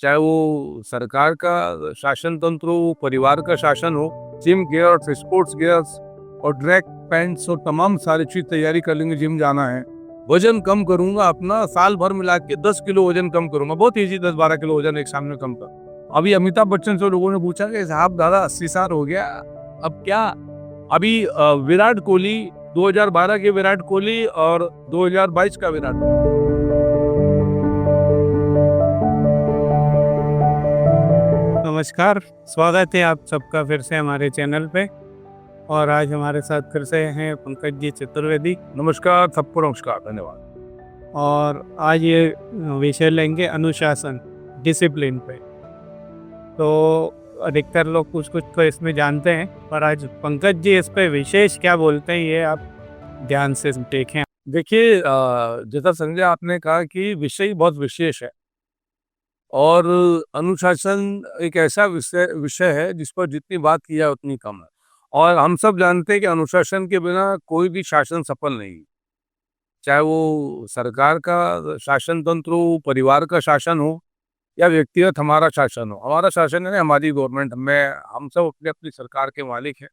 चाहे वो सरकार का शासन तंत्र हो, परिवार का शासन हो, जिम गियर्स, स्पोर्ट्स गियर्स और ट्रैक पैंट्स और तमाम सारी चीज तैयारी कर लेंगे, जिम जाना है। वजन कम करूंगा अपना, साल भर मिला के 10 किलो वजन कम करूंगा, बहुत ईजी, 10-12 किलो वजन एक सामने कम कर। अभी अमिताभ बच्चन से लोगों ने पूछा कि साहब दादा 80 साल हो गया, अब क्या? अभी विराट कोहली, 2012 के विराट कोहली और 2022 का विराट कोहली। नमस्कार, स्वागत है आप सबका फिर से हमारे चैनल पे। और आज हमारे साथ फिर से हैं पंकज जी चतुर्वेदी। नमस्कार सबको, नमस्कार, धन्यवाद। और आज ये विषय लेंगे अनुशासन, डिसिप्लिन पे। तो अधिकतर लोग कुछ कुछ तो इसमें जानते हैं, पर आज पंकज जी इस पे विशेष क्या बोलते हैं ये आप ध्यान से देखें। देखिए, जैसा संजय आपने कहा कि विषय बहुत विशेष है और अनुशासन एक ऐसा विषय विषय है जिस पर जितनी बात की जाए उतनी कम है। और हम सब जानते हैं कि अनुशासन के बिना कोई भी शासन सफल नहीं। चाहे वो सरकार का शासन तंत्र हो, परिवार का शासन हो या व्यक्तिगत हमारा शासन हो। हमारा शासन है ना, हमारी गवर्नमेंट, हम सब अपनी अपनी सरकार के मालिक हैं।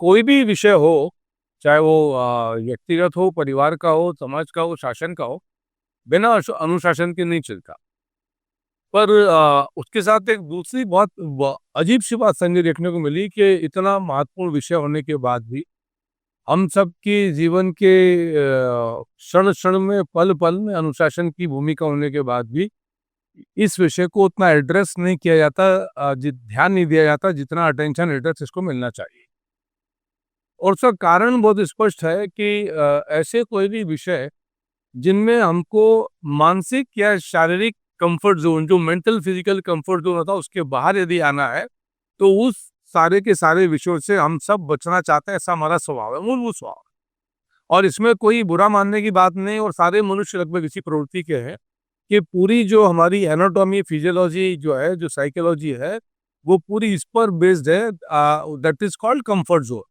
कोई भी विषय हो, चाहे वो व्यक्तिगत हो, परिवार का हो, समाज का हो, शासन का हो, बिना अनुशासन के नहीं चलता। पर उसके साथ एक दूसरी बहुत अजीब सी बात संजय देखने को मिली कि इतना महत्वपूर्ण विषय होने के बाद भी हम सब के जीवन के क्षण क्षण में, पल पल में अनुशासन की भूमिका होने के बाद भी इस विषय को उतना एड्रेस नहीं किया जाता, ध्यान नहीं दिया जाता जितना अटेंशन एड्रेस इसको मिलना चाहिए। और उसका कारण बहुत स्पष्ट है कि ऐसे कोई भी विषय जिनमें हमको मानसिक या शारीरिक कंफर्ट जोन, जो मेंटल फिजिकल कंफर्ट जोन होता है, उसके बाहर यदि आना है तो उस सारे के सारे विषयों से हम सब बचना चाहते हैं। ऐसा हमारा स्वभाव है, मूलभूत स्वभाव है। और इसमें कोई बुरा मानने की बात नहीं। और सारे मनुष्य लगभग इसी प्रवृत्ति के हैं कि पूरी जो हमारी एनाटॉमी, फिजियोलॉजी जो है, जो साइकोलॉजी है, वो पूरी इस पर बेस्ड है, that is called comfort zone.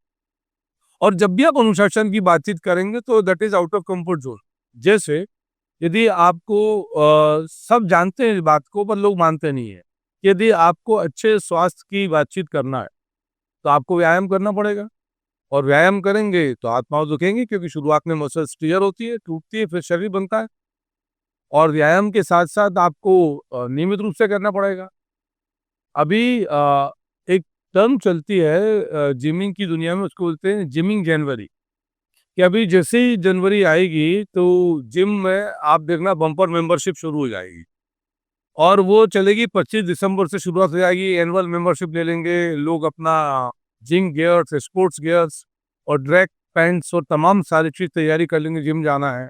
और जब भी आप अनुशासन की बातचीत करेंगे तो that is out of comfort zone. जैसे यदि आपको सब जानते हैं इस बात को पर लोग मानते नहीं है, यदि आपको अच्छे स्वास्थ्य की बातचीत करना है तो आपको व्यायाम करना पड़ेगा। और व्यायाम करेंगे तो हाथ पांव दुखेंगे, क्योंकि शुरुआत में मसल्स टीयर होती है, टूटती है, फिर शरीर बनता है। और व्यायाम के साथ साथ आपको नियमित रूप से करना पड़ेगा। अभी एक टर्म चलती है जिमिंग की दुनिया में, उसको बोलते हैं जिमिंग जनवरी। कि अभी जैसे ही जनवरी आएगी तो जिम में आप देखना बम्पर मेंबरशिप शुरू हो जाएगी। और वो चलेगी 25 दिसंबर से शुरुआत हो जाएगी। एनुअल मेंबरशिप ले लेंगे लोग अपना, जिम गियर्स, स्पोर्ट्स गियर्स और ट्रैक पैंट्स और तमाम सारी चीज तैयारी कर लेंगे, जिम जाना है।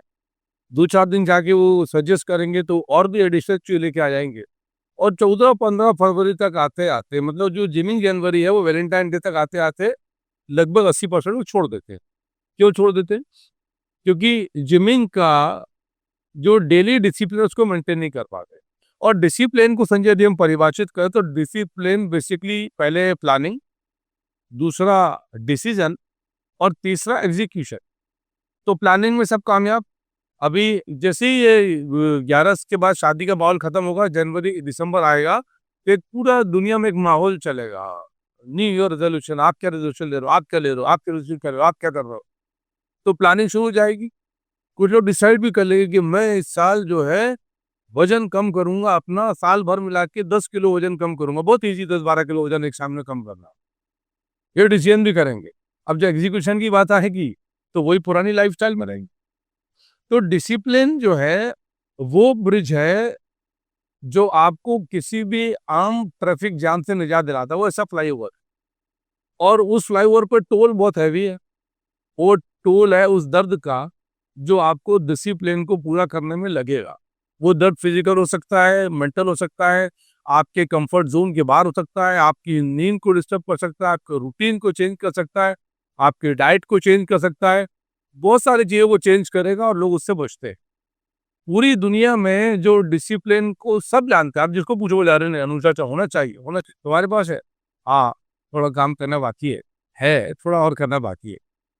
2-4 दिन जाके वो सजेस्ट करेंगे तो और भी एडिशनल चीज लेके आ जाएंगे। और 14-15 फरवरी तक आते आते, मतलब जो जिमिंग जनवरी है, वो वैलेंटाइन डे तक आते आते लगभग 80% वो छोड़ देते हैं। क्यों छोड़ देते हैं? क्योंकि जिमिंग का जो डेली डिसिप्लिन उसको मेंटेन नहीं कर पाते। और डिसिप्लिन को संजय यदि हम परिभाषित करें तो डिसिप्लिन बेसिकली पहले प्लानिंग, दूसरा डिसीजन और तीसरा एग्जीक्यूशन। तो प्लानिंग में सब कामयाब। अभी जैसे ही ये 11 के बाद शादी का माहौल खत्म होगा, जनवरी दिसंबर आएगा, तो एक पूरा दुनिया में एक माहौल चलेगा। न्यू ईयर रेजोल्यूशन, आप क्या रेजोल्यूशन ले रहे हो, आप क्या ले रहे हो, आप क्या रेजोल्यूशन कर रहे हो, आप क्या कर रहे हो। तो प्लानिंग शुरू हो जाएगी। कुछ लोग डिसाइड भी कर लेंगे कि मैं इस साल जो है वजन कम करूंगा अपना, साल भर मिला के 10 किलो वजन कम करूंगा। बहुत ईजी, 10-12 किलो वजन एक सामने कम करना। ये डिसीजन भी करेंगे। अब जो एग्जीक्यूशन की बात आएगी तो वही पुरानी लाइफस्टाइल में रहेंगे। तो डिसिप्लिन जो है वो ब्रिज है जो आपको किसी भी आम ट्रैफिक जाम से निजात दिलाता है। वो ऐसा फ्लाईओवर, और उस फ्लाईओवर पर टोल बहुत हैवी है। वो टोल है उस दर्द का जो आपको डिसिप्लिन को पूरा करने में लगेगा। वो दर्द फिजिकल हो सकता है, मेंटल हो सकता है, आपके कंफर्ट जोन के बाहर हो सकता है, आपकी नींद को डिस्टर्ब कर सकता है, आपके रूटीन को चेंज कर सकता है, आपके डाइट को चेंज कर सकता है। बहुत सारी चीज़ों को चेंज करेगा और लोग उससे बचते हैं। पूरी दुनिया में जो डिसिप्लिन को सब जानते हैं, आप जिसको पूछो वो जा रहे हैं अनुशासन होना चाहिए, होना चाहिए। तुम्हारे पास है? हाँ, थोड़ा काम करना बाकी है थोड़ा और करना बाकी है।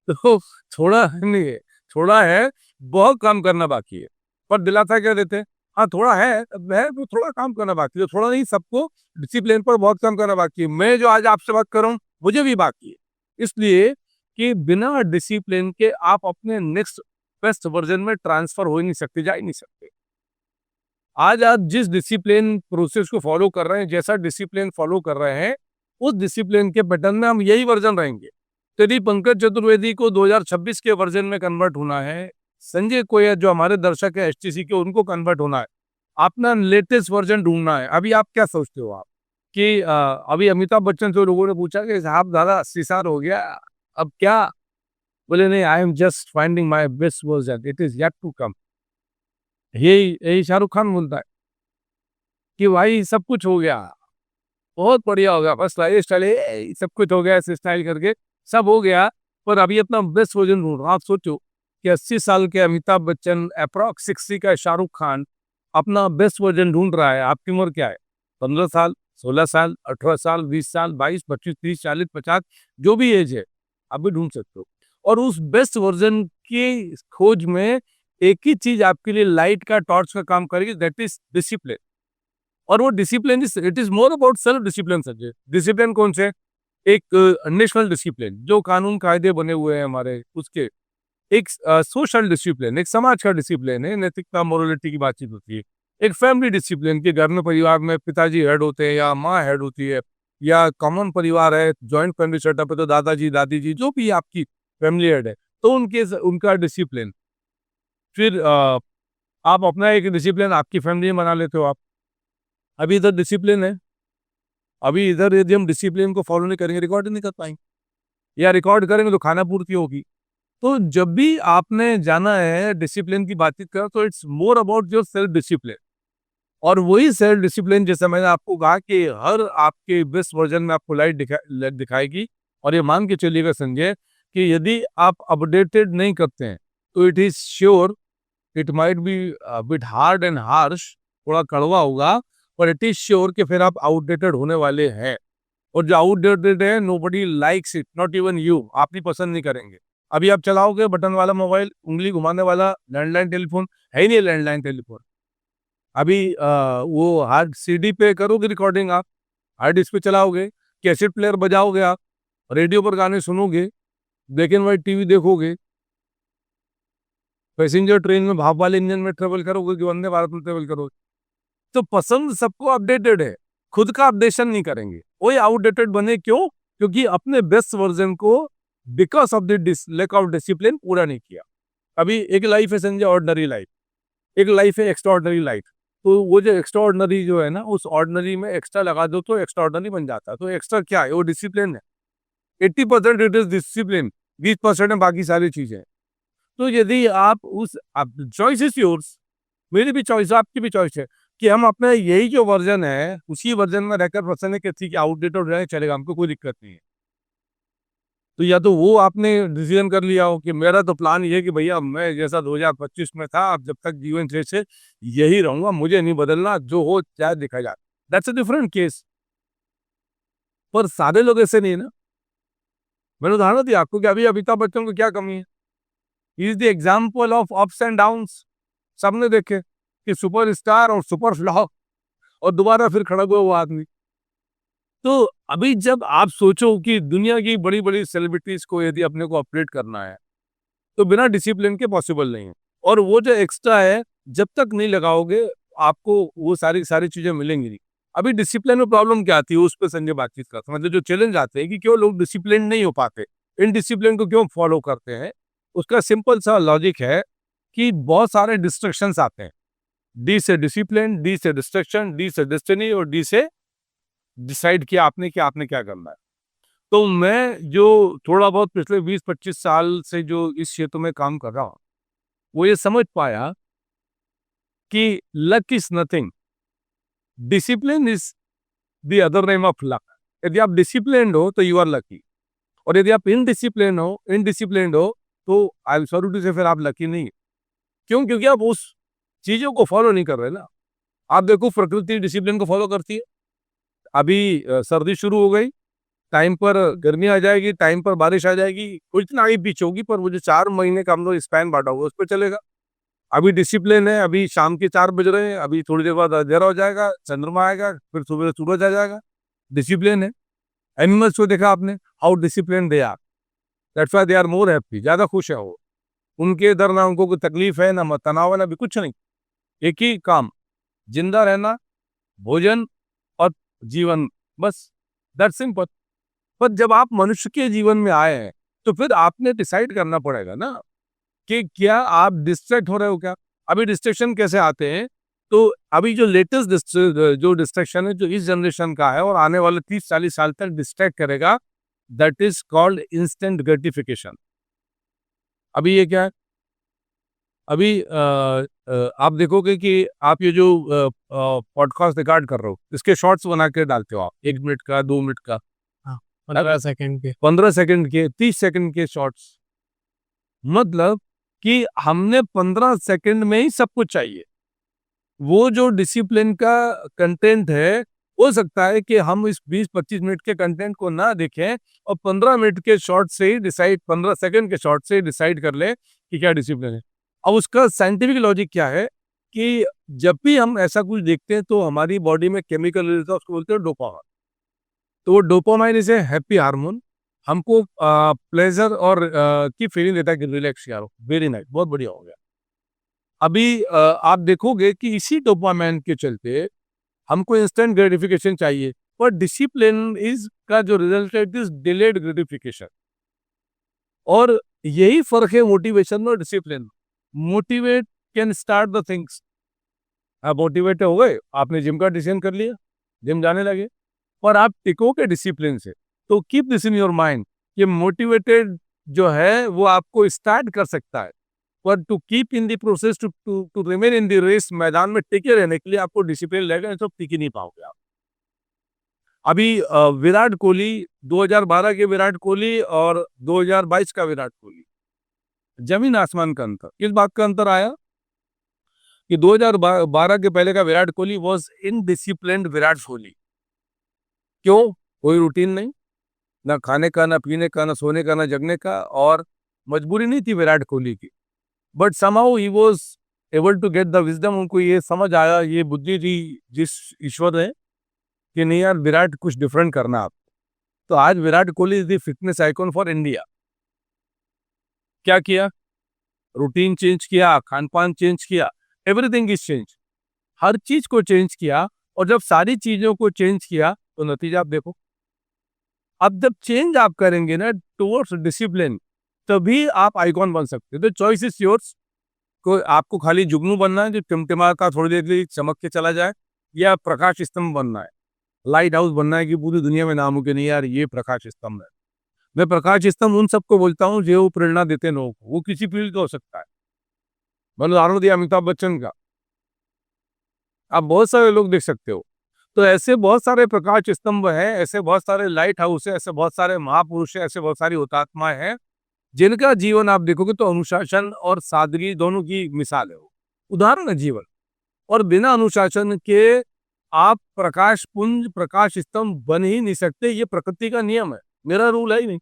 तो थोड़ा नहीं है, थोड़ा है, बहुत काम करना बाकी है। पर दिलासा क्या देते हैं? हाँ, थोड़ा है तो थोड़ा काम करना बाकी है, थोड़ा नहीं सबको डिसिप्लिन पर बहुत काम करना बाकी है। मैं जो आज आपसे बात कर रहा हूँ, मुझे भी बाकी है। इसलिए कि बिना डिसिप्लिन के आप अपने नेक्स्ट बेस्ट वर्ज़न में ट्रांसफ़र हो ही नहीं सकते, जा ही नहीं सकते। आज आप जिस डिसिप्लिन प्रोसेस को फ़ॉलो कर रहे हैं, जैसा डिसिप्लिन फ़ॉलो कर रहे हैं, उस डिसिप्लिन के पैटर्न में हम यही वर्ज़न रहेंगे। यदि पंकज चतुर्वेदी को 2026 के वर्ज़न में कन्वर्ट होना है, संजय कोयल जो हमारे दर्शक हैं एचटीसी के उनको कन्वर्ट होना है, अपना लेटेस्ट वर्ज़न ढूँढना है। अभी आप क्या सोचते हो आप कि अभी अमिताभ बच्चन से लोगों ने पूछा कि साहब दादा 80 साल हो गया, अब क्या? बोले नहीं I am just finding my best version, it is yet to come. यही यही शाहरुख खान बोलता है कि भाई सब कुछ हो गया, बहुत बढ़िया हो गया, बस स्टाइल सब कुछ हो गया ऐसे स्टाइल करके, सब हो गया, पर अभी अपना बेस्ट वर्ज़न ढूँढ रहा हूँ। आप सोचो कि 80 साल के अमिताभ बच्चन, अप्रॉक्स 60 का शाहरुख खान अपना बेस्ट वर्ज़न ढूँढ रहा है। आपकी उम्र क्या है? 15 साल, 16 साल, 18 साल, 20 साल, 22, 25, 30, 40, 50 जो भी एज है, आप भी ढूँढ सकते हो। और उस बेस्ट वर्ज़न की खोज में एक ही चीज़ आपके लिए लाइट का, टॉर्च का काम करेगी, दैट इज़ डिसिप्लिन। और वो discipline it is more about self discipline. Sanjay, discipline कौन से? एक नेशनल डिसिप्लिन जो कानून कायदे बने हुए हैं हमारे, उसके एक सोशल डिसिप्लिन, एक समाज का डिसिप्लिन है, नैतिकता मोरालिटी की बातचीत होती है। एक फैमिली डिसिप्लिन के घर में परिवार में पिताजी हेड होते हैं या माँ हेड होती है, या कॉमन परिवार है, जॉइंट फैमिली सेटअप है तो दादाजी दादी जी जो भी आपकी फैमिली हेड है, तो उनका डिसिप्लिन। फिर आप अपना एक डिसिप्लिन आपकी फैमिली में बना लेते हो आप। अभी इधर डिसिप्लिन है, अभी इधर यदि हम डिसिप्लिन को फॉलो नहीं करेंगे, रिकॉर्ड नहीं कर पाएंगे, या रिकॉर्ड करेंगे तो खाना पूर्ति होगी। तो जब भी आपने जाना है डिसिप्लिन की बातचीत करा, तो it's more about your self discipline. और वही सेल्फ डिसिप्लिन जैसे मैंने आपको कहा कि हर आपके बेस्ट वर्जन में आपको लाइट दिखाएगी। और ये मान के चलिएगा संजय कि यदि आप अपडेटेड नहीं करते हैं, तो it is sure it might be bit hard and harsh, थोड़ा कड़वा होगा, पर इट इज श्योर कि फिर आप आउटडेटेड होने वाले हैं। और जो आउटडेटेड है, nobody likes it, not even you, आप भी पसंद नहीं करेंगे। अभी आप चलाओगे बटन वाला मोबाइल, उंगली घुमाने वाला लैंडलाइन टेलीफोन, है ही नहीं लैंडलाइन टेलीफोन। अभी वो हार्ड सीडी पे करोगे रिकॉर्डिंग आप, हार्ड डिस्क पे चलाओगे, कैसेट प्लेयर बजाओगे आप, रेडियो पर गाने सुनोगे, ब्लैक एंड व्हाइट टीवी देखोगे, पैसेंजर ट्रेन में भाप वाले इंजन में ट्रेवल करोगे कि वंदे भारत में ट्रेवल करोगे। तो पसंद सबको अपडेटेड है, खुद का अपडेशन नहीं करेंगे, वही आउटडेटेड बने। क्यों? क्योंकि अपने बेस्ट वर्जन को because of the lack of discipline पूरा नहीं किया। अभी एक लाइफ है संजय ऑर्डिनरी लाइफ, एक लाइफ है एक्स्ट्रा ऑर्डिनरी लाइफ। तो वो जो एक्स्ट्रा ऑर्डिनरी जो है ना, उस ऑर्डिनरी में एक्स्ट्रा लगा दो तो एक्स्ट्रा ऑर्डिनरी बन जाता है। तो एक्स्ट्रा क्या है? वो डिसिप्लिन है। 80% इट इज डिसिप्लिन, 20% है बाकी सारी चीजें। तो यदि आप उस चॉइस इज योर्स, मेरी भी चॉइस है, आपकी भी चॉइस है कि हम अपना यही जो वर्जन है उसी वर्जन में रहकर पसंद है कि ठीक है आउटडेटेड रहे चलेगा, हमको कोई दिक्कत नहीं है। तो या तो वो आपने डिसीजन कर लिया हो कि मेरा तो प्लान ये है कि भैया मैं जैसा 2025 में था, अब जब तक जीवन शेष है यही रहूंगा, मुझे नहीं बदलना, जो हो चाहे दिखा जाए, दैट्स अ डिफरेंट केस। पर सारे लोग ऐसे नहीं है ना। मैंने उदाहरण दिया आपको कि अभी अमिताभ बच्चन को क्या कमी है, he is the example of ups and downs. सबने देखे कि सुपरस्टार और सुपर फ्लॉप, और दोबारा फिर खड़ा हुआ वो आदमी। तो अभी जब आप सोचो कि दुनिया की बड़ी-बड़ी सेलिब्रिटीज़ को यदि अपने को अपडेट करना है, तो बिना डिसिप्लिन के पॉसिबल नहीं है। और वो जो एक्स्ट्रा है, जब तक नहीं लगाओगे, आपको वो सारी सारी चीज़ें मिलेंगी नहीं। अभी डिसिप्लिन में प्रॉब्लम क्या आती है, उस पे संजय बातचीत करता हूँ। मतलब जो चैलेंज आते हैं कि क्यों लोग डिसिप्लिन नहीं हो पाते, इनडिसिप्लिन को क्यों फॉलो करते हैं, उसका सिंपल सा लॉजिक है कि बहुत सारे डिस्ट्रैक्शंस आते हैं। डी से डिसिप्लिन, डी से डिस्ट्रक्शन, डी से डेस्टिनी, और डी से डिसाइड किया आपने कि आपने क्या करना है। तो मैं जो थोड़ा बहुत पिछले 20-25 साल से जो इस क्षेत्र में काम कर रहा हूँ, वो ये समझ पाया कि luck is nothing, discipline is the other name of luck. यदि आप डिसिप्लिन्ड हो तो यू आर लकी, और यदि आप इनडिसिप्लिन्ड हो तो आई एम सॉरी टू से फिर आप लकी नहीं है। क्यों? क्योंकि आप उस चीजों को फॉलो नहीं कर रहे ना। आप देखो प्रकृति डिसिप्लिन को फॉलो करती है। अभी सर्दी शुरू हो गई, टाइम पर गर्मी आ जाएगी, टाइम पर बारिश आ जाएगी, कुछ ना आगे पीछे होगी, पर वो जो 4 महीने का हम लोग स्पैन बांटा होगा उस पर चलेगा। अभी डिसिप्लिन है, अभी शाम के 4 बज रहे हैं, अभी थोड़ी देर बाद अंधेरा हो जाएगा, चंद्रमा आएगा, फिर सुबह सूरज आ जाएगा। डिसिप्लिन है। एनिमल्स को देखा आपने, how discipline they are, that's why they are more happy, ज़्यादा खुश है वो। उनके इधर ना उनको कोई तकलीफ है, ना तनाव है, ना भी कुछ नहीं। एक ही काम, जिंदा रहना, भोजन और जीवन, बस दैट्स सिंपल। पर जब आप मनुष्य के जीवन में आए हैं, तो फिर आपने डिसाइड करना पड़ेगा ना कि क्या आप डिस्ट्रैक्ट हो रहे हो क्या? अभी डिस्ट्रैक्शन कैसे आते हैं? तो अभी जो लेटेस्ट जो डिस्ट्रैक्शन है, जो इस जनरेशन का है और आने वाले 30-40 साल तक डिस्ट्रैक्ट करेगा, that is called instant gratification. अभी ये क्या है? अभी आप देखोगे कि आप ये जो पॉडकास्ट रिकॉर्ड कर रहे हो, इसके शॉर्ट्स बना के डालते हो आप, 1 मिनट का, 2 मिनट का, हाँ, 15 सेकंड के। 15 सेकंड के, 30 सेकंड के शॉर्ट्स। मतलब कि हमने 15 सेकंड में ही सब कुछ चाहिए। वो जो डिसिप्लिन का कंटेंट है, हो सकता है कि हम इस 20-25 मिनट के कंटेंट को ना देखें और 15 मिनट के शॉर्ट से ही डिसाइड 15 सेकंड के शॉर्ट से ही डिसाइड कर लें कि क्या डिसिप्लिन है। अब उसका साइंटिफिक लॉजिक क्या है कि जब भी हम ऐसा कुछ देखते हैं तो हमारी बॉडी में केमिकल रिलीज होता है, उसको बोलते हैं डोपामाइन। तो वो dopamine is a happy hormone, हमको प्लेज़र और की फीलिंग देता है कि रिलैक्स यार, वेरी नाइस, बहुत बढ़िया हो गया। अभी आप देखोगे कि इसी डोपामाइन के चलते हमको इंस्टेंट ग्रेटिफिकेशन चाहिए, पर डिसिप्लिन इज का जो रिजल्ट है इट इज डिलेड ग्रेटिफिकेशन। और यही फर्क है मोटिवेशन और discipline. Motivate can start the things, आप मोटिवेट हो गए, आपने जिम का डिसीजन कर लिया, जिम जाने लगे, पर आप टिकोगे डिसिप्लिन से। तो keep this in your mind, ये मोटिवेटेड जो है वो आपको स्टार्ट कर सकता है, पर to keep in the process, to to to remain in the race, मैदान में टिके रहने के लिए आपको डिसिप्लिन लगेगा, नहीं तो टिक ही नहीं पाओगे आप। अभी विराट कोहली, 2012 के विराट कोहली और 2022 का विराट कोहली, जमीन आसमान का अंतर। किस बात का अंतर आया कि 2012 के पहले का विराट कोहली वॉज इनडिसिप्लिन्ड विराट कोहली। क्यों? कोई रूटीन नहीं, ना खाने का, ना पीने का, ना सोने का, ना जगने का, और मजबूरी नहीं थी विराट कोहली की। But somehow he was able to get the wisdom, उनको ये समझ आया, ये बुद्धि दी जिस ईश्वर ने, कि नहीं यार विराट कुछ डिफरेंट करना आप। तो आज Virat Kohli is the fitness icon for India. क्या किया? रूटीन चेंज किया, खान पान चेंज किया, एवरीथिंग इज चेंज, हर चीज को चेंज किया। और जब सारी चीजों को चेंज किया तो नतीजा आप देखो। अब जब चेंज आप करेंगे ना टुवर्ड्स डिसिप्लिन, तभी आप आइकॉन बन सकते हो। तो चॉइस इज योर्स। को आपको खाली जुगनू बनना है जो टिमटिमाता थोड़ी देर के लिए चमक के चला जाए, या प्रकाश स्तंभ बनना है, लाइट हाउस बनना है कि पूरी दुनिया में नाम हो कि नहीं यार ये प्रकाश स्तंभ है। मैं प्रकाश स्तंभ उन सबको बोलता हूँ जो प्रेरणा देते हैं लोगों को, वो किसी फील्ड का हो सकता है। मैंने उदाहरण दिया अमिताभ बच्चन का, आप बहुत सारे लोग देख सकते हो। तो ऐसे बहुत सारे प्रकाश स्तंभ हैं, ऐसे बहुत सारे लाइट हाउस है, ऐसे बहुत सारे महापुरुष है, ऐसे बहुत सारी हुतात्माएं हैं जिनका जीवन आप देखोगे तो अनुशासन और सादगी दोनों की मिसाल है। वो उदाहरण है जीवन। और बिना अनुशासन के आप प्रकाश पुंज, प्रकाश स्तंभ बन ही नहीं सकते। ये प्रकृति का नियम है, मेरा रूल है ही नहीं।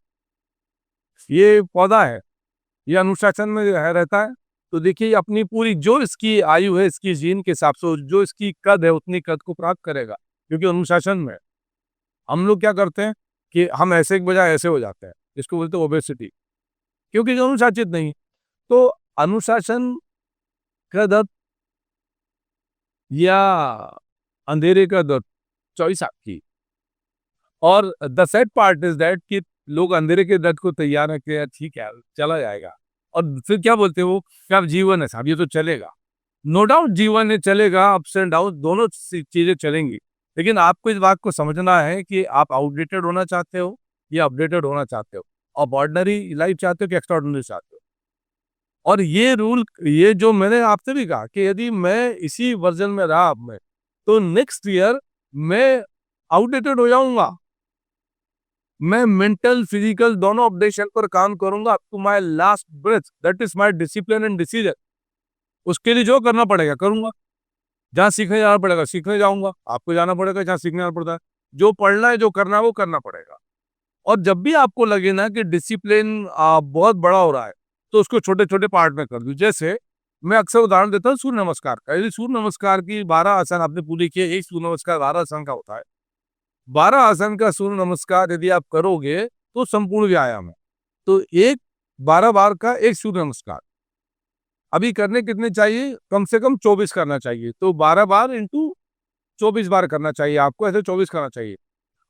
ये पौधा है, ये अनुशासन में रहता है। तो देखिए अपनी पूरी जो इसकी आयु है, इसकी जीन के हिसाब से जो इसकी कद है उतनी कद को प्राप्त करेगा, क्योंकि अनुशासन में है। हम लोग क्या करते हैं कि हम ऐसे के बजाय ऐसे हो जाते हैं, इसको बोलते हैं ओबेसिटी, क्योंकि जो अनुशासित नहीं। तो अनुशासन का दर्द या अंधेरे का दर्द, चॉइस आपकी। और the sad part is that कि लोग अंधेरे के दर्द को तैयार है कि यार ठीक है चला जाएगा, और फिर क्या बोलते हैं वो कि अब जीवन है साहब, ये तो चलेगा। नो डाउट जीवन है, चलेगा, अप्स एंड डाउन दोनों चीजें चलेंगी। लेकिन आपको इस बात को समझना है कि आप आउटडेटेड होना चाहते हो या अपडेटेड होना चाहते हो, और ऑर्डिनरी लाइफ चाहते हो कि एक्स्ट्राऑर्डिनरी चाहते हो। और ये रूल, ये जो मैंने आपसे भी कहा कि यदि मैं इसी वर्जन में रहा अब मैं, तो नेक्स्ट ईयर मैं आउटडेटेड हो जाऊंगा। मैं मेंटल फिजिकल दोनों अपडेशन पर काम करूंगा up to my last breath. That is my discipline and decision. उसके लिए जो करना पड़ेगा करूंगा। जहाँ सीखने जाना पड़ेगा सीखने जाऊंगा, आपको जाना पड़ेगा जहाँ सीखने जाना पड़ता है। जो पढ़ना है, जो करना है वो करना पड़ेगा। और जब भी आपको लगे ना कि डिसिप्लिन बहुत बड़ा हो रहा है, तो उसको छोटे छोटे पार्ट में कर दो। जैसे मैं अक्सर उदाहरण देता हूँ सूर्य नमस्कार का। यदि सूर्य नमस्कार की 12 आसन आपने पूरे किए, एक सूर्य नमस्कार 12 आसन का होता है। 12 आसन का सूर्य नमस्कार यदि आप करोगे तो संपूर्ण व्यायाम है। तो एक 12 बार का एक सूर्य नमस्कार अभी करने कितने चाहिए? कम से कम 24 करना चाहिए। तो 12 बार इंटू 24 बार करना चाहिए आपको, ऐसे 24 करना चाहिए।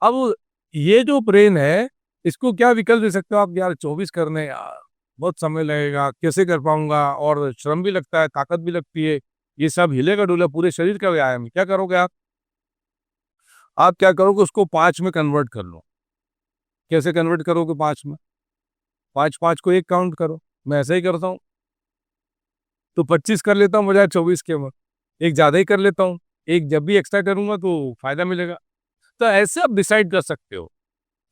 अब ये जो ब्रेन है, इसको क्या विकल्प दे सकते हो आप? यार 24 करने यार बहुत समय लगेगा, कैसे कर पाऊंगा, और श्रम भी लगता है, ताकत भी लगती है, ये सब हिलेगा डुलेगा, पूरे शरीर का व्यायाम है। क्या करोगे आप क्या करोगे, उसको 5 में कन्वर्ट कर लो। कैसे कन्वर्ट करोगे 5 में? 5 को 1 काउंट करो। मैं ऐसे ही करता हूँ। तो 25 कर लेता हूँ बजाय 24 के। मैं एक ज़्यादा ही कर लेता हूँ, एक जब भी एक्स्ट्रा करूँगा तो फ़ायदा मिलेगा। तो ऐसे आप डिसाइड कर सकते हो,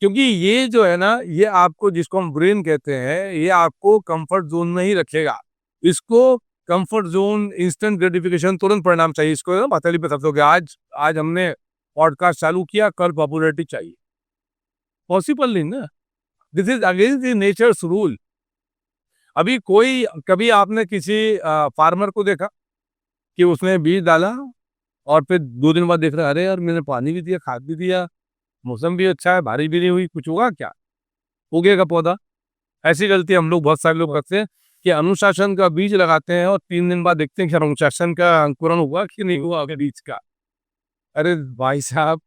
क्योंकि ये जो है ना, ये आपको, जिसको हम ब्रेन कहते हैं, ये आपको कंफर्ट ज़ोन में ही रखेगा। इसको कंफर्ट ज़ोन, इंस्टेंट ग्रेटिफिकेशन, तुरंत परिणाम चाहिए। इसको ना हथेली पे थप दोगे, आज आज हमने पॉडकास्ट चालू किया, कल पॉपुलैरिटी चाहिए। पॉसिबल नहीं ना। This is against the natures rule. अभी कोई कभी आपने किसी फार्मर को देखा कि उसने बीज डाला और फिर 2 दिन बाद देख रहा है, अरे यार मैंने पानी भी दिया, खाद भी दिया, मौसम भी अच्छा है, बारिश भी नहीं हुई, कुछ होगा क्या? उगेगा पौधा? ऐसी गलती हम लोग, बहुत सारे लोग करते हैं कि अनुशासन का बीज लगाते हैं और 3 दिन बाद देखते हैं कि अनुशासन का अंकुरण हुआ कि नहीं हुआ बीज का। अरे भाई साहब,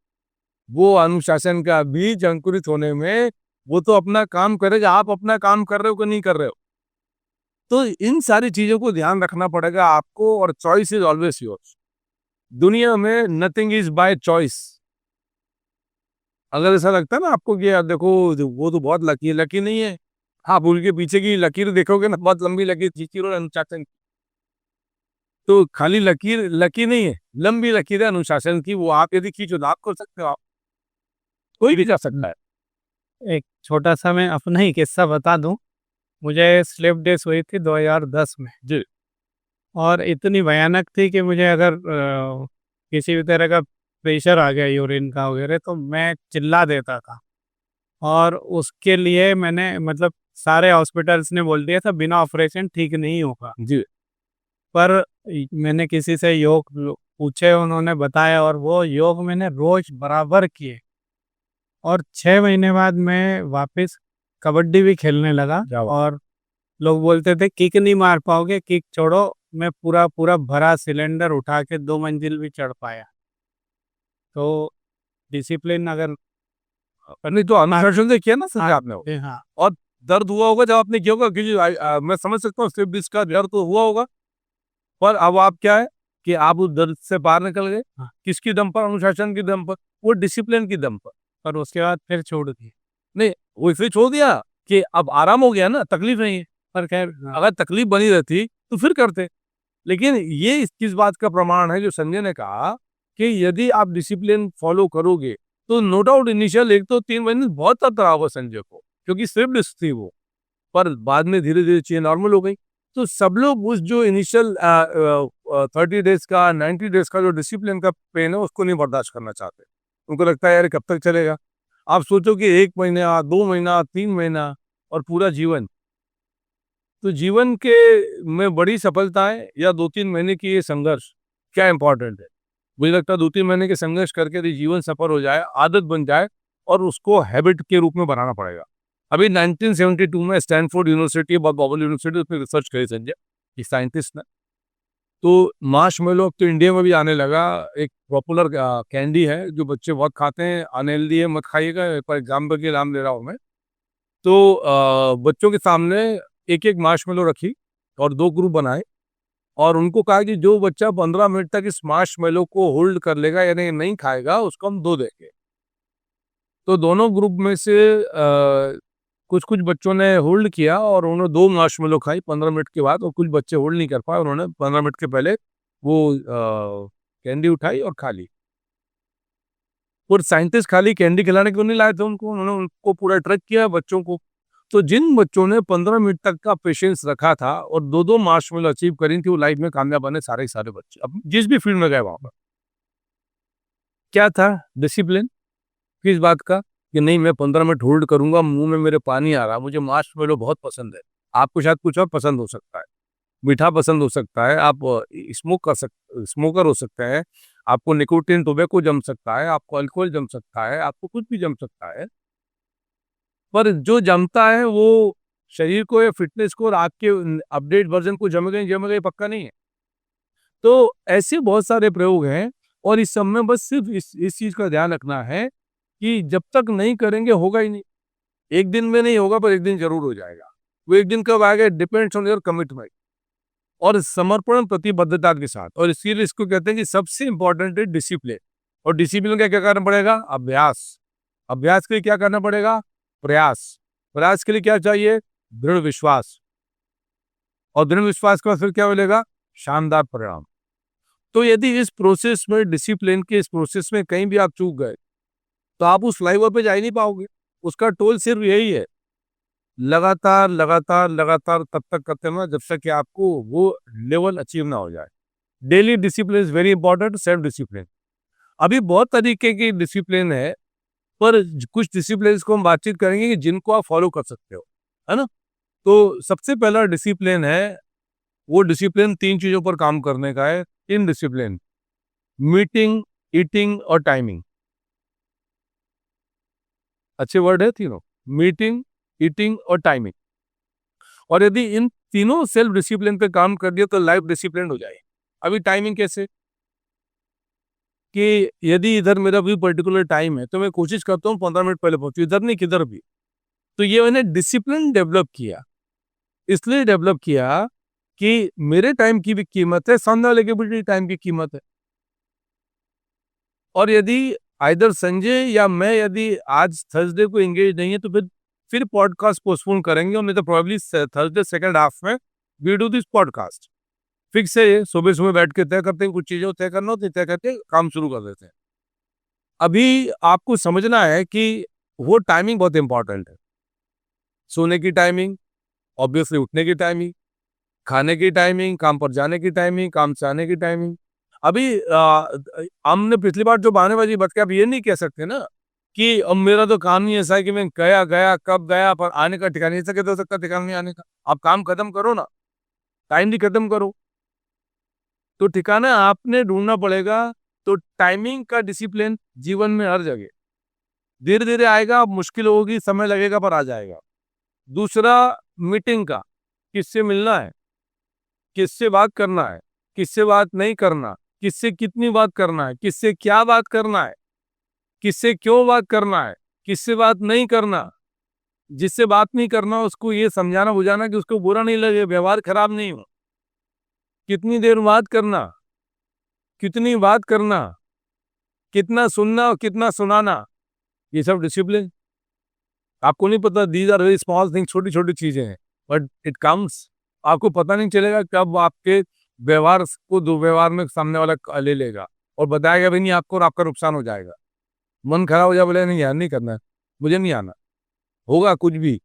वो अनुशासन का बीज अंकुरित होने में वो तो अपना काम करेगा, आप अपना काम कर रहे हो कि नहीं कर रहे हो? तो इन सारी चीज़ों को ध्यान रखना पड़ेगा आपको, और चॉइस इज़ ऑलवेज़ योर्स। दुनिया में नथिंग इज़ बाय चॉइस। अगर ऐसा लगता है ना आपको कि यार देखो वो तो बहुत लकी है, लकी नहीं है। आप उनके पीछे की लकीर देखोगे ना, बहुत लंबी लकीर खींची उन्होंने अनुशासन की। तो खाली लकीर लकी नहीं है, लंबी लकीर है अनुशासन की, वो आप यदि खींचो तो आप कर सकते हो, आप कोई भी कर सकता है। एक छोटा-सा मैं अपना ही किस्सा बता दूँ। मुझे स्लिप डिस्क हुई थी 2010 में, जी, और इतनी भयानक थी कि मुझे अगर किसी भी तरह का प्रेशर आ गया यूरिन का वगैरह, तो मैं चिल्ला देता था। और उसके लिए मैंने, मतलब सारे हॉस्पिटल्स ने बोल दिया था बिना ऑपरेशन ठीक नहीं होगा। जी। पर मैंने किसी से योग पूछे, उन्होंने बताया, और वो योग मैंने रोज बराबर किए। और 6 महीने बाद मैं वापस कबड्डी भी खेलने लगा। क्या बात! और लोग बोलते थे किक नहीं मार पाओगे, किक छोड़ो। मैं पूरा पूरा भरा सिलेंडर उठा के 2 मंजिल भी चढ़ पाया। तो डिसिप्लिन अगर नहीं तो अनुशासन से किया ना सर आपने वो। हाँ, और दर्द हुआ होगा जब आपने किया होगा, क्योंकि मैं समझ सकता हूँ स्लिप डिस्क का दर्द तो हुआ होगा, पर अब आप क्या है कि आप उस दर्द से बाहर निकल गए। हाँ, किसकी दम पर? अनुशासन की दम पर, वो डिसिप्लिन की दम पर। पर उसके बाद फिर छोड़ दी। नहीं, वो इसलिए छोड़ दिया कि अब आराम हो गया ना, तकलीफ नहीं है। पर खैर, हाँ, अगर तकलीफ बनी रहती तो फिर करते। लेकिन ये इस किस बात का प्रमाण है जो संजय ने कहा कि यदि आप डिसिप्लिन फॉलो करोगे तो नो डाउट इनिशियल 1 तो 3 महीने बहुत खतरा होगा संजय को, क्योंकि स्लिप डिस्क थी वो, पर बाद में धीरे-धीरे चीज़ें नॉर्मल हो गई। तो सब लोग उस जो इनिशियल 30 डेज़ का, 90 डेज़ का जो डिसिप्लिन का पेन है, उसको नहीं बर्दाश्त करना चाहते। उनको लगता है यार कब तक चलेगा? आप सोचो कि 1 महीना, 2 महीना, 3 महीना और पूरा जीवन। तो जीवन के में बड़ी सफलताएँ या 2-3 महीने की ये संघर्ष, क्या इम्पोर्टेंट है? मुझे लगता है 2-3 महीने के संघर्ष करके यदि जीवन सफल हो जाए, आदत बन जाए, और उसको हैबिट के रूप में बनाना पड़ेगा। अभी 1972 में स्टैनफोर्ड यूनिवर्सिटी, बहुत पॉपुलर यूनिवर्सिटी, उसमें रिसर्च करी संजय, एक साइंटिस्ट ने। तो मार्शमैलो अब तो इंडिया में भी आने लगा, एक पॉपुलर कैंडी है जो बच्चे बहुत खाते हैं, अनहेल्दी है, मत खाइएगा, पर एग्जाम्पल के नाम ले रहा हूँ मैं। तो बच्चों के सामने एक-एक मार्शमैलो रखी और 2 ग्रुप बनाए, और उनको कहा कि जो बच्चा 15 मिनट तक इस मार्शमैलो को होल्ड कर लेगा, यानी नहीं खाएगा, उसको हम 2 देंगे। तो दोनों ग्रुप में से कुछ-कुछ बच्चों ने होल्ड किया और उन्होंने 2 मार्शमैलो खाई 15 मिनट के बाद, और कुछ बच्चे होल्ड नहीं कर पाए, उन्होंने 15 मिनट के पहले वो कैंडी उठाई और खा ली। और साइंटिस्ट खाली कैंडी खिलाने क्यों नहीं लाए थे उनको, उन्होंने उनको पूरा ट्रैक किया बच्चों को। तो जिन बच्चों ने 15 मिनट तक का पेशेंस रखा था और 2-2 मार्शमैलो अचीव करी थी, वो लाइफ में कामयाब बने सारे के सारे बच्चे। अब जिस भी फील्ड में गए वहाँ पर। क्या था? डिसिप्लिन। किस बात का? कि नहीं मैं 15 मिनट होल्ड करूँगा, मुँह में मेरे पानी आ रहा है, मुझे मार्शमैलो बहुत पसंद है। आपको शायद कुछ और पसंद हो सकता है। मीठा पसंद हो सकता है, आप स्मोकर हो सकते हैं, आपको निकोटीन टोबैको जम सकता है, आपको अल्कोहल जम सकता है, आपको कुछ भी जम सकता है। पर जो जमता है वो शरीर को या फिटनेस को और आपके अपडेट वर्ज़न को जमेगा नहीं जमेगा ये पक्का नहीं है। तो ऐसे बहुत सारे प्रयोग हैं और इस सब में बस सिर्फ़ इस चीज़ का ध्यान रखना है कि जब तक नहीं करेंगे होगा ही नहीं। एक दिन में नहीं होगा पर एक दिन ज़रूर हो जाएगा। वो एक दिन कब आएगा? डिपेंड्स ऑन योर कमिटमेंट और समर्पण प्रतिबद्धता के साथ और इसीलिए इसको कहते हैं कि सबसे इम्पोर्टेंट है डिसिप्लिन और डिसिप्लिन का क्या करना पड़ेगा? अभ्यास। अभ्यास के लिए क्या करना पड़ेगा? प्रयास। प्रयास के लिए क्या चाहिए? दृढ़ विश्वास और दृढ़ विश्वास के बाद फिर क्या मिलेगा? शानदार परिणाम। तो यदि इस प्रोसेस में डिसिप्लिन के इस प्रोसेस में कहीं भी आप चूक गए, तो आप उस फ्लाईओवर पे जा ही नहीं पाओगे। उसका टोल सिर्फ यही है, लगातार, लगातार, लगातार तब तक करते रहना जब तक कि आपको वो लेवल अचीव ना हो जाए। Daily discipline is very important, self discipline. अभी बहुत तरीके की डिसिप्लिन है, पर कुछ डिसिप्लिन्स को हम बातचीत करेंगे कि जिनको आप फॉलो कर सकते हो, है ना? तो सबसे पहला डिसिप्लिन है, वो डिसिप्लिन 3 चीज़ों पर काम करने का है, 3 डिसिप्लिन, मीटिंग, ईटिंग और टाइमिंग। अच्छे वर्ड है तीनों, मीटिंग, ईटिंग और टाइमिंग। और यदि इन तीनों सेल्फ डिसिप्लिन पे काम कर दिया तो लाइफ डिसिप्लिन हो जाए। अभी टाइमिंग कैसे? कि यदि इधर मेरा भी पर्टिकुलर टाइम है, तो मैं कोशिश करता हूँ 15 मिनट पहले पहुँचूँ, इधर नहीं किधर भी। तो ये मैंने डिसिप्लिन डेवलप किया, इसलिए डेवलप किया कि मेरे टाइम की भी कीमत है, सामने वाले के भी टाइम की कीमत है। और यदि आइदर संजय या मैं यदि आज थर्सडे को एंगेज नहीं है तो फिर पॉडकास्ट पोस्टपोन करेंगे और नहीं तो प्रोबेबली थर्सडे सेकंड हाफ में we do this podcast. Fix है ये, सुबह-सुबह बैठ के तय करते हैं, कुछ चीज़ें तय करना होती है, तय करके काम शुरू कर देते हैं। अभी आपको समझना है कि वो टाइमिंग बहुत इम्पोर्टेंट है। सोने की टाइमिंग, ऑब्वियसली उठने की टाइमिंग, खाने की टाइमिंग, काम पर जाने की टाइमिंग, काम से आने की टाइमिंग। अभी हमने पिछली बार जो बहानेबाज़ी बरती अब ये नहीं कह सकते ना कि अब मेरा तो काम ही ऐसा है कि मैं गया, कब गया पर आने का ठिकाना नहीं, ऐसा कैसे हो सकता है ठिकाना नहीं आने का? आप काम खत्म करो ना, टाइम भी खत्म करो। तो ठिकाना आपने ढूँढना पड़ेगा, तो टाइमिंग का डिसिप्लिन जीवन में हर जगह। धीरे-धीरे आएगा, मुश्किल होगी, समय लगेगा पर आ जाएगा। दूसरा मीटिंग का, किससे मिलना है? किससे बात करना है, किससे बात नहीं करना, किससे कितनी बात करना है, किससे क्या बात करना है, किससे क्यों बात करना है, किससे बात नहीं करना। जिससे बात नहीं करना उसको ये समझाना-बुझाना कि उसको बुरा नहीं लगे, व्यवहार खराब नहीं हो। कितनी देर बात करना, कितनी बात करना, कितना सुनना और कितना सुनाना, ये सब डिसिप्लिन। आपको नहीं पता these are very small things छोटी-छोटी चीज़ें हैं, बट इट कम्स आपको पता नहीं चलेगा कब आपके व्यवहार को दुर्व्यवहार में सामने वाला ले लेगा और बताएगा भी नहीं आपको और आपका नुकसान हो जाएगा। मन खराब हो जाए बोले नहीं यार नहीं करना है, मुझे नहीं आना, होगा कुछ भी,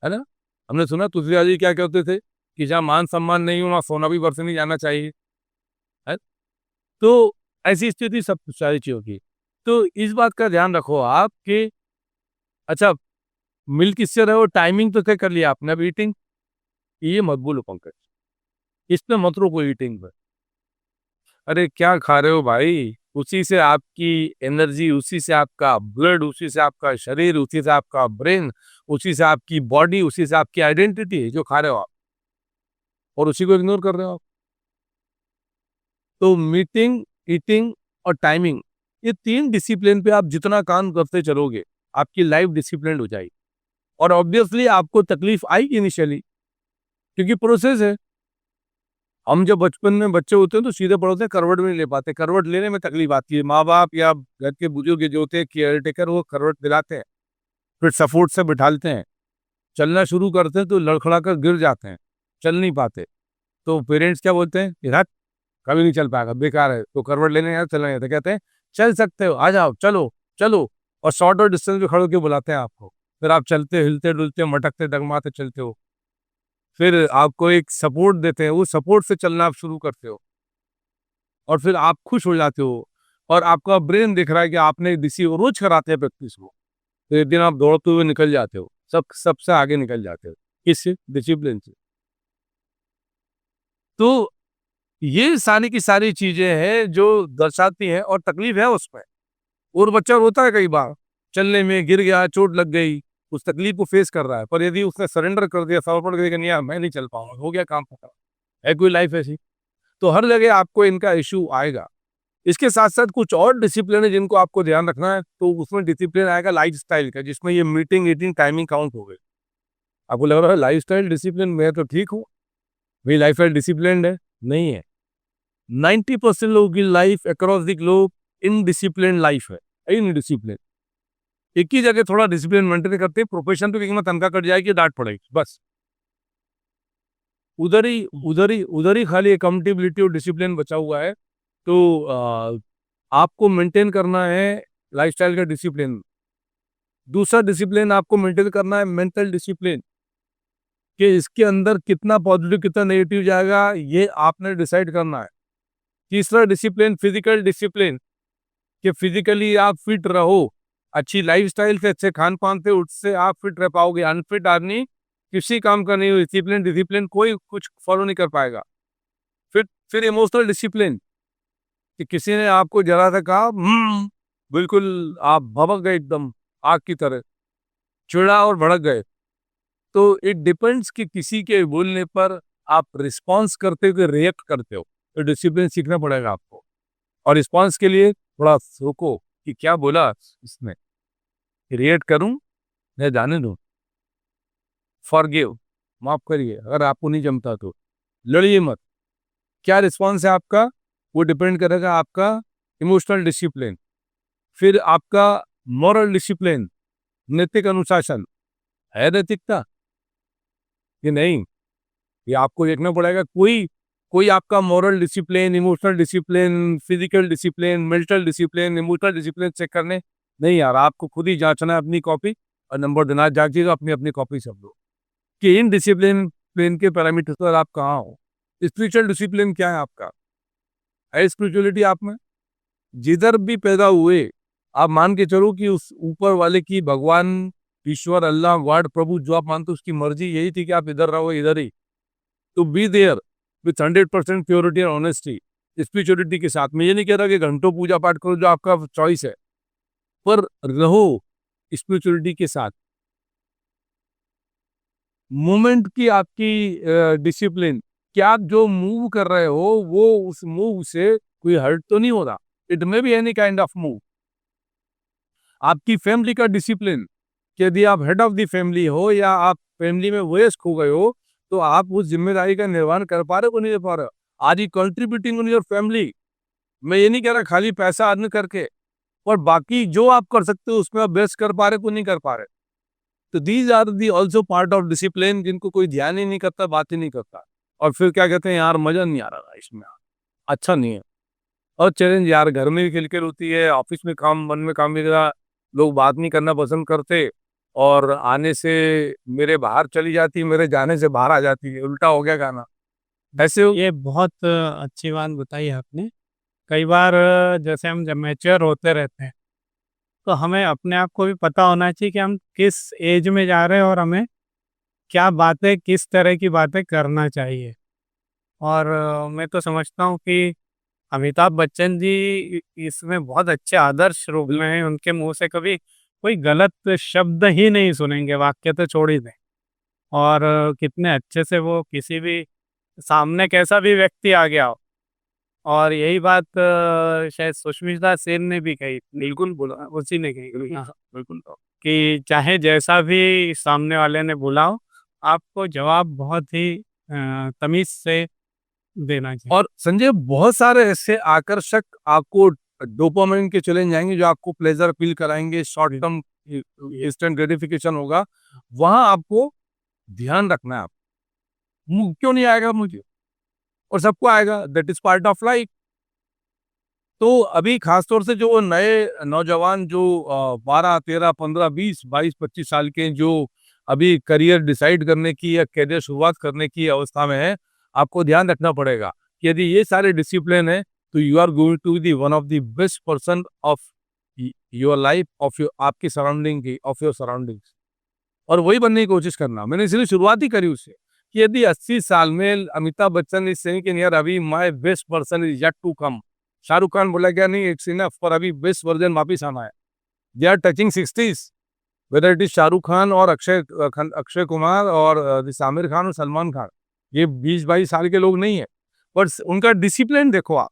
है ना? हमने सुना तुलसीदास जी क्या कहते थे कि जहाँ मान-सम्मान नहीं हो वहाँ सोना भी बरसे नहीं जाना चाहिए, है? तो ऐसी स्थिति सब सारी चीज़ों की। तो इस बात का ध्यान रखो आप कि अच्छा मिल किससे रहे हो, टाइमिंग तो तय कर लिया आपने, अब ईटिंग ये मत भूलो पंकज, इसमें मत रोको ईटिंग पे। अरे क्या खा रहे हो भाई? उसी से आपकी एनर्जी, उसी से आपका ब्लड, उसी से आपका शरीर, उसी से आपका ब्रेन, उसी से आपकी बॉडी, उसी से आपकी आइडेंटिटी है जो खा रहे हो आप और उसी को इग्नोर कर रहे हो आप। तो मीटिंग, ईटिंग और टाइमिंग ये 3 डिसिप्लिन पे आप जितना काम करते चलोगे, आपकी लाइफ डिसिप्लिन्ड हो जाएगी और ऑब्वियसली आपको तकलीफ आएगी इनिशियली क्योंकि प्रोसेस है। हम जब बचपन में बच्चे होते हैं तो सीधे पड़ोस से करवट भी नहीं ले पाते, करवट लेने में तकलीफ आती है। माँ-बाप या घर के बुजुर्ग जो होते हैं केयरटेकर वो करवट दिलाते हैं, फिर सपोर्ट से बिठालते हैं। चलना शुरू करते हैं तो लड़खड़ा कर गिर जाते हैं, चल नहीं पाते। तो पेरेंट्स क्या बोलते हैं कि हट, कभी नहीं चल पाएगा, बेकार है, तो करवट लेने आया चलना नहीं आता। कहते हैं चल सकते हो, आ जाओ, चलो, चलो और शॉर्टर डिस्टेंस पे खड़े होके बुलाते हैं आपको। फिर आप चलते, हिलते-डुलते, मटकते, डगमगाते चलते हो। फिर आपको एक सपोर्ट देते हैं, वो सपोर्ट से चलना आप शुरू करते हो और फिर आप खुश हो जाते हो और आपका ब्रेन देख रहा है कि आपने किसी को रोज कराते हैं प्रैक्टिस को, तो एक दिन आप दौड़ते हुए निकल जाते हो, सबसे आगे निकल जाते हो। किससे? डिसिप्लिन से। तो ये सारी की सारी चीज़ें हैं जो दर्शाती हैं और तकलीफ़ है उसमें। और बच्चा रोता है कई बार, चलने में गिर गया, चोट लग गई, उस तकलीफ़ को फ़ेस कर रहा है। पर यदि उसने सरेंडर कर दिया, समर्पण कर दिया कि नहीं यार मैं नहीं चल पाऊँगा, हो गया काम खत्म। है कोई लाइफ़ ऐसी? तो हर जगह आपको इनका इश्यू आएगा। इसके साथ-साथ कुछ और डिसिप्लिन है जिनको आपको ध्यान रखना है, तो उसमें डिसिप्लिन आएगा लाइफ़स्टाइल का, जिसमें ये मीटिंग, ईटिंग, टाइमिंग काउंट हो गई। आपको लग रहा है लाइफ़स्टाइल डिसिप्लिन मैं तो ठीक हूँ, मेरी लाइफ़स्टाइल डिसिप्लिन्ड है, नहीं है। 90% लोगों की life across the globe indisciplined life है, इनडिसिप्लिन। एक ही जगह थोड़ा डिसिप्लिन मेंटेन करते हैं, प्रोफेशन पे किसी में तनख्वाह कट जाएगी, डाँट पड़ेगी, बस। उधर ही खाली अकाउंटेबिलिटी और डिसिप्लिन बचा हुआ है। तो आपको मेंटेन करना है लाइफ़स्टाइल का डिसिप्लिन। दूसरा डिसिप्लिन आपको मेंटेन करना है मेंटल डिसिप्लिन, कि इसके अंदर कितना पॉजिटिव कितना नेगेटिव जाएगा, ये आपने डिसाइड करना है। तीसरा डिसिप्लिन फिजिकल डिसिप्लिन, कि फिजिकली आप फिट रहो, अच्छी लाइफ़स्टाइल से, अच्छे खान-पान से, उससे आप फिट रह पाओगे। अनफिट आदमी किसी काम का नहीं हो, डिसिप्लिन डिसिप्लिन कोई कुछ फॉलो नहीं कर पाएगा। फिर इमोशनल डिसिप्लिन, कि किसी ने आपको ज़रा सा कहा बिल्कुल आप भड़क गए एकदम आग की तरह, चिढ़ा और भड़क गए। तो इट डिपेंड्स कि किसी के बोलने पर आप रिस्पॉन्स करते हो कि रिएक्ट करते हो। तो डिसिप्लिन सीखना पड़ेगा आपको। और रिस्पॉन्स के लिए थोड़ा सोचो कि क्या बोला इसने, रिएक्ट करूं या जाने दूं। फॉरगिव, माफ करिए अगर आपको नहीं जमता तो। लड़िए मत। क्या रिस्पॉन्स है आपका, वो डिपेंड करेगा आपका इमोशनल डिसिप्लिन। फिर आपका मॉरल डिसिप्लिन, नैतिक अनुशासन है, नैतिकता कि नहीं, ये आपको देखना पड़ेगा। कोई कोई आपका moral discipline, emotional discipline, physical discipline, mental discipline, emotional discipline check करने नहीं यार, आपको खुद ही जांचना है अपनी कॉपी और नंबर देना, जांचिएगा अपनी अपनी कॉपी सब लोग कि इन डिसिप्लिन प्लेन के पैरामीटर पर आप कहाँ हो। स्पिरिचुअल डिसिप्लिन क्या है आपका, है स्पिरिचुअलिटी आप में? जिधर भी पैदा हुए, आप मान के चलो कि उस ऊपर वाले की, भगवान, ईश्वर, अल्लाह, गॉड, प्रभु जो आप मानते हो उसकी मर्जी यही थी कि आप इधर रहो, इधर ही। To be there with 100% purity और ऑनेस्टी, स्पिरिचुअलिटी के साथ। मैं ये नहीं कह रहा कि घंटों पूजा पाठ करो, जो आपका चॉइस है, पर रहो स्पिरिचुअलिटी के साथ। मूवमेंट की आपकी डिसिप्लिन, कि आप जो मूव कर रहे हो वो उस मूव से कोई हर्ट तो नहीं हो रहा। It may be any kind of move. आपकी फैमिली का डिसिप्लिन, कि यदि आप हेड ऑफ द फैमिली हो या आप फैमिली में वयस्क हो गए हो, तो आप उस जिम्मेदारी का निर्वहन कर पा रहे हो कि नहीं कर पा रहे हो। Are you contributing in your family? मैं ये नहीं कह रहा खाली पैसा अर्न करके, और बाकी जो आप कर सकते हो उसमें आप बेस्ट कर पा रहे हो कि नहीं कर पा रहे। तो these are the also part of discipline, जिनको कोई ध्यान ही नहीं करता, बात ही नहीं करता। और फिर क्या कहते हैं यार मजा नहीं आ रहा इसमें, अच्छा नहीं है। और चैलेंज यार घर में भी खिलखिल होती है, ऑफिस में काम, मन में काम भी रहा, लोग बात नहीं करना पसंद करते, और आने से मेरे बाहर चली जाती, मेरे जाने से बाहर आ जाती है, उल्टा हो गया गाना। ऐसे ये बहुत अच्छी बात बताई आपने। कई बार जैसे हम जब मैच्योर होते रहते हैं, तो हमें अपने आप को भी पता होना चाहिए कि हम किस एज में जा रहे हैं और हमें क्या बातें, किस तरह की बातें करना चाहिए। और मैं तो समझता हूँ कि अमिताभ बच्चन जी इसमें बहुत अच्छे आदर्श रूप में हैं। उनके मुंह से कभी कोई गलत शब्द ही नहीं सुनेंगे, वाक्य तो छोड़ ही दें। और कितने अच्छे से वो किसी भी सामने कैसा भी व्यक्ति आ गया हो, और यही बात शायद सुष्मिता सेन ने भी कही, बिल्कुल बोला, उसी ने कही हाँ, बिल्कुल। कि चाहे जैसा भी सामने वाले ने बोला हो, आपको जवाब बहुत ही तमीज से देना चाहिए। और संजय बहुत सारे ऐसे आकर्षक आपको डोपामाइन के चैलेंज आएंगे जो आपको प्लेजर फील कराएंगे, शॉर्ट टर्म इंस्टेंट ग्रेटिफिकेशन होगा, वहां आपको ध्यान रखना है। आप क्यों नहीं आएगा मुझे, और सबको आएगा, that is part of life. तो अभी खासतौर से जो नए नौजवान जो 12, 13, 15, 20, 22, 25 साल के जो अभी करियर डिसाइड करने की या करियर शुरुआत करने की अवस्था में है, आपको ध्यान रखना पड़ेगा कि यदि ये सारे डिसिप्लिन है, तो you are going to be one of the best person of your life, of your, आपकी सराउंडिंग की, ऑफ योर सराउंडिंग्स। और वही बनने की कोशिश करना, मैंने इसलिए शुरुआत ही करी उससे, कि यदि 80 साल में अमिताभ बच्चन इज सेइंग कि यार अभी my best person is yet to come, Shahrukh Khan बोला क्या नहीं इट्स इनफ पर अभी बेस्ट वर्जन वापिस आना है। They are touching 60s, whether it is Shahrukh Khan और अक्षय कुमार और दिस आमिर खान और सलमान खान, ये 20-22 साल के लोग नहीं है, पर उनका डिसिप्लिन देखो आप,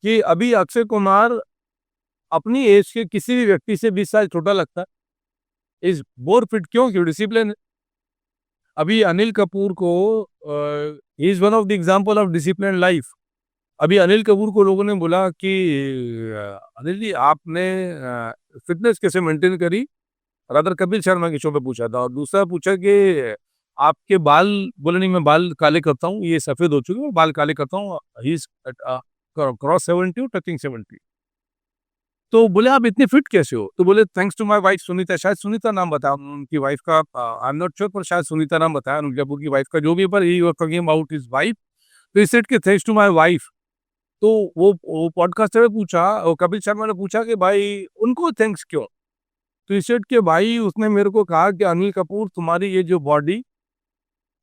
कि अभी अक्षय कुमार अपनी एज के किसी भी व्यक्ति से 20 साल छोटा लगता है, इज मोर फिट, क्यों? क्यों डिसिप्लिन है। अभी अनिल कपूर को is one of the example of discipline life. अभी अनिल कपूर को लोगों ने बोला कि अनिल जी आपने फिटनेस कैसे मेंटेन करी, रादर कपिल शर्मा के शो पे पूछा था, और दूसरा पूछा कि आपके बाल, बोले नहीं मैं बाल काले करता हूँ, ये सफेद हो चुके हैं, बाल काले करता हूँ, ही इज क्रॉस 70 टचिंग 70। तो बोले आप इतने फिट कैसे हो? तो बोले thanks to my wife Sunita, शायद सुनीता नाम बताया उनकी वाइफ का, आई एम नॉट श्योर, पर शायद सुनीता नाम बताया अनिल कपूर की वाइफ का, जो भी, पर he were talking about his wife. तो ही सेड कि थैंक्स टू माय वाइफ। तो वो पॉडकास्टर ने पूछा, और कपिल शर्मा ने पूछा कि भाई उनको थैंक्स क्यों? तो ही सेड कि भाई उसने मेरे को कहा कि अनिल कपूर तुम्हारी ये जो बॉडी,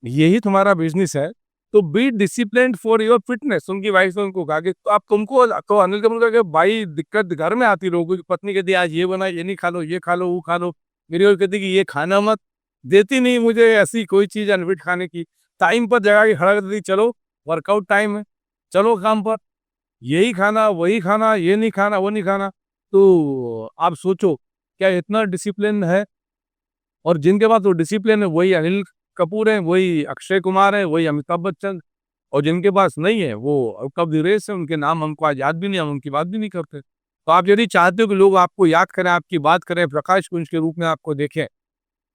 यही तुम्हारा बिजनेस है, तो be disciplined for your fitness. उनकी वाइफ ने उनको कहा कि तो आप तुमको, तो अनिल कपूर कहा कि भाई दिक्कत घर में आती लोगों की, पत्नी कहती आज ये बना, ये नहीं खा लो, ये खा लो, वो खा लो, मेरी वाइफ कहती कि ये खाना मत, देती नहीं मुझे ऐसी कोई चीज अनफिट खाने की, टाइम पर जगह की खड़ा कर देती, चलो वर्कआउट टाइम है, चलो काम पर, यही खाना वही खाना, ये नहीं खाना वो नहीं खाना। तो आप सोचो क्या इतना डिसिप्लिन है? और जिनके पास वो डिसिप्लिन है वही अनिल कपूर है, वही अक्षय कुमार है, वही अमिताभ बच्चन, और जिनके पास नहीं है वो आउट ऑफ द रेस है, उनके नाम हमको आज याद भी नहीं, हम उनकी बात भी नहीं करते। तो आप यदि चाहते हो कि लोग आपको याद करें, आपकी बात करें, प्रकाश पुंज के रूप में आपको देखें,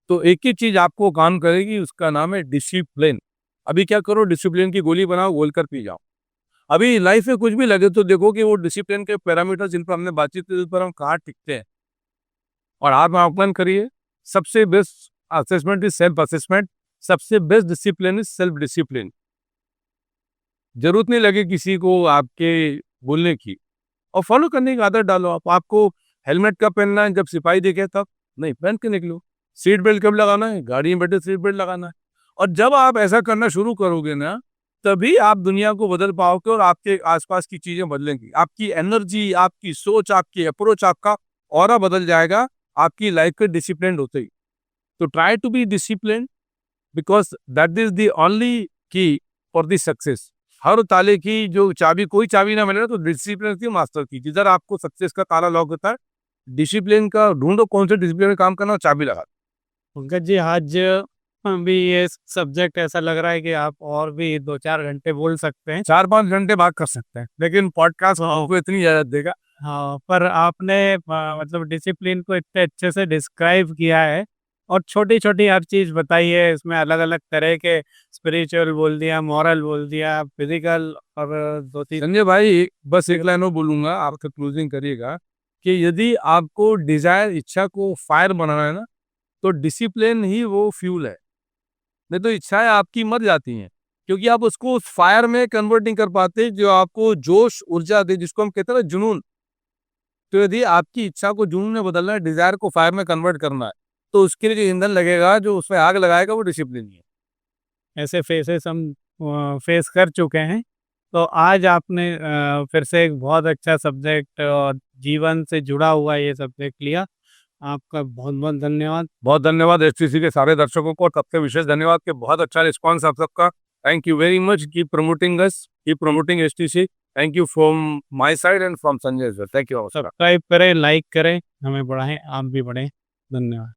तो एक ही चीज आपको काम करेगी, उसका नाम है डिसिप्लिन। अभी क्या करो, डिसिप्लिन की गोली बनाओ, घोल कर पी जाओ। अभी लाइफ में कुछ भी लगे तो देखो कि वो डिसिप्लिन के पैरामीटर जिन पर हमने बातचीत की, उस पर हम कहाँ टिकते हैं, और आप आकलन करिए। सबसे best assessment is self assessment, सबसे best discipline is self discipline. जरूरत नहीं लगे किसी को आपके बोलने की, और फॉलो करने की आदत डालो। आपको हेलमेट कब पहनना है, जब सिपाही देखे तब नहीं, पहन के निकलो। सीट बेल्ट कब लगाना है, गाड़ी में बैठे सीट बेल्ट लगाना है। और जब आप ऐसा करना शुरू करोगे ना, तभी आप दुनिया को बदल पाओगे, और आपके आसपास की चीजें बदलेंगी, आपकी एनर्जी, आपकी सोच, आपकी अप्रोच, आपका ऑरा बदल जाएगा, आपकी लाइफ के डिसिप्लिन होते ही। तो try to be discipline, because that is the only key for the success. हर ताले की जो चाबी, कोई चाबी ना मिले ना, तो डिसिप्लिन की मास्टर की, जिधर आपको सक्सेस का ताला लॉक होता है, डिसिप्लिन का ढूंढो, कौन से डिसिप्लिन में काम करना, और चाबी लगा। पंकज जी आज भी ये सब्जेक्ट ऐसा लग रहा है कि आप और भी 2-4 घंटे बोल सकते हैं। 4-5 घंटे बात कर सकते हैं, लेकिन पॉडकास्ट आपको इतनी इजाजत देगा। हाँ, पर आपने मतलब डिसिप्लिन को इतने अच्छे से डिस्क्राइब किया है, और छोटी-छोटी हर चीज़ बताई है, इसमें अलग-अलग तरह के स्पिरिचुअल बोल दिया, मॉरल बोल दिया, फिजिकल, और 2-3 संजय भाई बस एक लाइन और बोलूंगा, आप क्लोजिंग करिएगा, कि यदि आपको डिजायर, इच्छा को फायर बनाना है ना, तो डिसिप्लिन ही वो फ्यूल है। नहीं तो इच्छाएं आपकी मर जाती हैं, क्योंकि आप उसको उस फायर में कन्वर्ट नहीं कर पाते जो आपको जोश, ऊर्जा दे, जिसको हम कहते हैं ना जुनून। तो यदि आपकी इच्छा को जुनून में बदलना है, डिजायर को फायर में कन्वर्ट करना है, तो उसके लिए जो ईंधन लगेगा, जो उसमें आग लगाएगा, वो डिसिप्लिन ही है। ऐसे फेसेस हम फेस कर चुके हैं। तो आज आपने फिर से एक बहुत अच्छा सब्जेक्ट और जीवन से जुड़ा हुआ ये सब्जेक्ट लिया। आपका बहुत-बहुत धन्यवाद। बहुत धन्यवाद एसटीसी के सारे दर्शकों को, और सबसे विशेष धन्यवाद कि बहुत अच्छा रिस्पांस आप सबका। Thank you very much, keep promoting us, keep promoting STC. Thank you from my side and from Sanjay sir, thank you. Subscribe करें, लाइक करें, हमें बढ़ाएँ, आप भी बढ़ें। धन्यवाद।